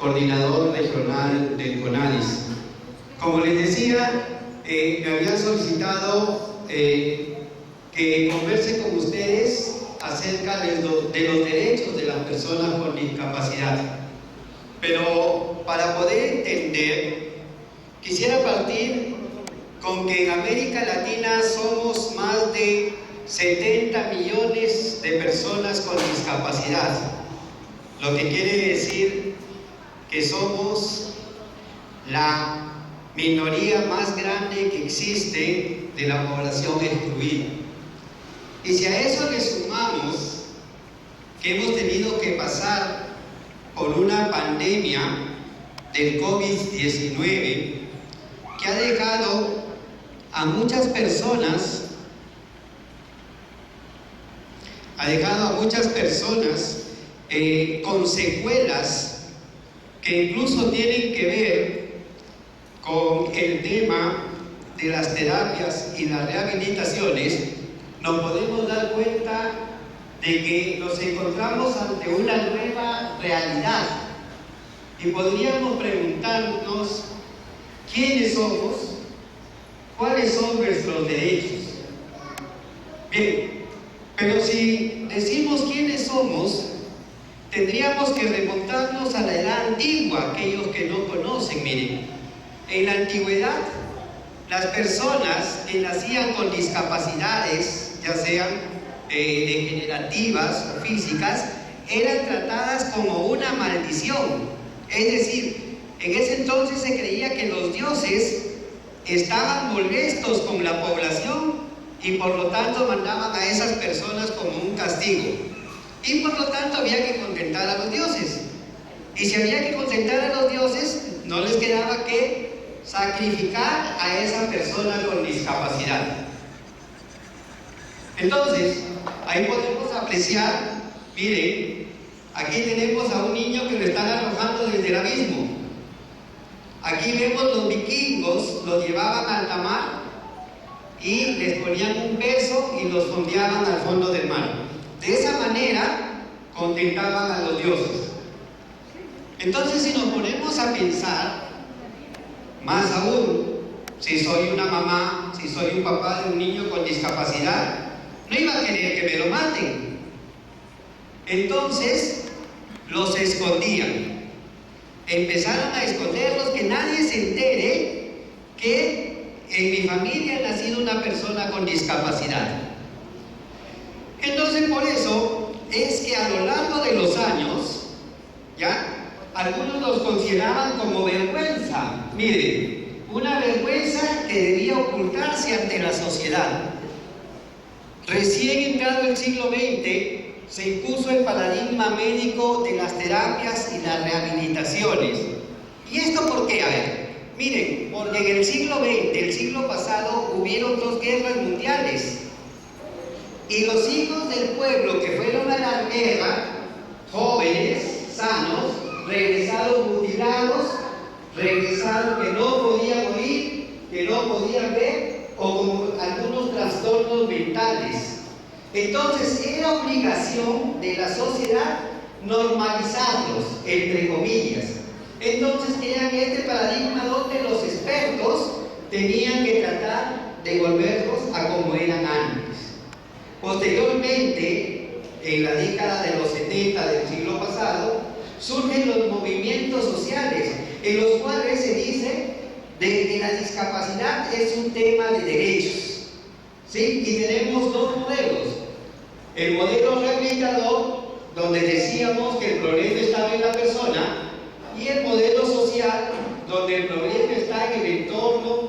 coordinador regional del CONADIS. Como les decía, me habían solicitado que converse con ustedes acerca de los derechos de las personas con discapacidad. Pero para poder entender, quisiera partir con que en América Latina somos más de 70 millones de personas con discapacidad, lo que quiere decir que somos la minoría más grande que existe de la población excluida. Y si a eso le sumamos que hemos tenido que pasar por una pandemia del COVID-19 que ha dejado a muchas personas con secuelas que incluso tienen que ver con el tema de las terapias y las rehabilitaciones, nos podemos dar cuenta de que nos encontramos ante una nueva realidad y podríamos preguntarnos quiénes somos, cuáles son nuestros derechos. Bien, pero si decimos quiénes somos, tendríamos que remontarnos a la edad antigua, aquellos que no conocen. Miren, en la antigüedad, las personas que nacían con discapacidades, ya sean degenerativas o físicas, eran tratadas como una maldición. Es decir, en ese entonces se creía que los dioses estaban molestos con la población y por lo tanto mandaban a esas personas como un castigo. Y por lo tanto había que contentar a los dioses. Y si había que contentar a los dioses, no les quedaba que sacrificar a esa persona con discapacidad. Entonces, ahí podemos apreciar, miren, aquí tenemos a un niño que lo están arrojando desde el abismo. Aquí vemos los vikingos, los llevaban a alta mar y les ponían un peso y los fondeaban al fondo del mar. De esa manera contentaban a los dioses. Entonces, si nos ponemos a pensar, más aún, si soy una mamá, si soy un papá de un niño con discapacidad, no iba a querer que me lo maten. Entonces, los escondían. Empezaron a esconderlos, que nadie se entere que en mi familia ha nacido una persona con discapacidad. Entonces, por eso es que a lo largo de los años, ¿ya?, algunos los consideraban como vergüenza. Miren, una vergüenza que debía ocultarse ante la sociedad. Recién entrado el siglo XX, se impuso el paradigma médico de las terapias y las rehabilitaciones. ¿Y esto por qué? A ver, miren, porque en el siglo XX, el siglo pasado, hubieron 2 guerras mundiales. Y los hijos del pueblo que fueron a la guerra, jóvenes, sanos, regresaron mutilados, regresaron que no podían oír, que no podían ver, o con algunos trastornos mentales. Entonces era obligación de la sociedad normalizarlos, entre comillas. Entonces tenían este paradigma donde los expertos tenían que tratar de volverlos a como eran antes. Posteriormente, en la década de los 70 del siglo pasado, surgen los movimientos sociales, en los cuales se dice de que la discapacidad es un tema de derechos, ¿sí? Y tenemos 2 modelos. El modelo rehabilitador, donde decíamos que el problema estaba en la persona, y el modelo social, donde el problema está en el entorno